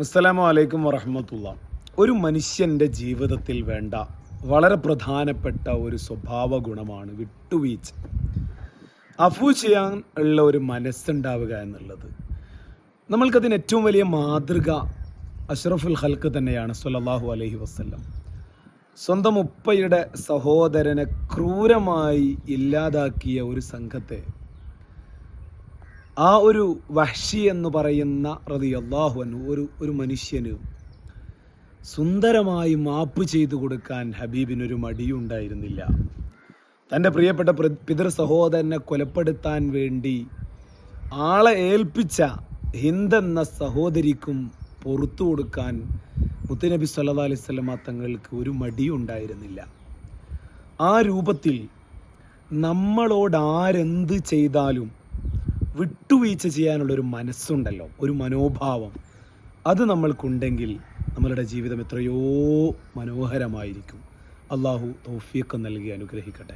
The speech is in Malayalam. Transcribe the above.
അസ്സലാമു അലൈക്കും വറഹ്മത്തുള്ളാഹി. ഒരു മനുഷ്യൻ്റെ ജീവിതത്തിൽ വേണ്ട വളരെ പ്രധാനപ്പെട്ട ഒരു സ്വഭാവ ഗുണമാണ് വിട്ടുവീഴ്ച. അഫു ചെയ്യാൻ ഉള്ള ഒരു മനസ്സുണ്ടാവുക എന്നുള്ളത്. നമ്മൾക്കതിന് ഏറ്റവും വലിയ മാതൃക അഷ്റഫുൽ ഖൽക്ക് തന്നെയാണ് സ്വല്ലല്ലാഹു അലൈഹി വസല്ലം. സ്വന്തം ഉപ്പയുടെ സഹോദരനെ ക്രൂരമായി ഇല്ലാതാക്കിയ ഒരു സംഘത്തെ ആ ഒരു വഹ്ഷി എന്ന് പറയുന്ന റളിയല്ലാഹു അൻഹു ഒരു മനുഷ്യന് സുന്ദരമായി മാപ്പ് ചെയ്തു കൊടുക്കാൻ ഹബീബിനൊരു മടിയുണ്ടായിരുന്നില്ല. തൻ്റെ പ്രിയപ്പെട്ട പിതൃ സഹോദരനെ കൊലപ്പെടുത്താൻ വേണ്ടി ആളെ ഏൽപ്പിച്ച ഹിന്ദ് എന്ന സഹോദരിക്കും പുറത്തു കൊടുക്കാൻ മുത്തുനബി സല്ലല്ലാഹു അലൈഹി വസല്ലമ തങ്ങൾക്ക് ഒരു മടിയുണ്ടായിരുന്നില്ല. ആ രൂപത്തിൽ നമ്മളോട് ആരെന്ത് ചെയ്താലും വിട്ടുവീഴ്ച ചെയ്യാനുള്ളൊരു മനസ്സുണ്ടല്ലോ, ഒരു മനോഭാവം, അത് നമ്മൾക്കുണ്ടെങ്കിൽ നമ്മളുടെ ജീവിതം എത്രയോ മനോഹരമായിരിക്കും. അള്ളാഹു തൗഫീഖ് നൽകി അനുഗ്രഹിക്കട്ടെ.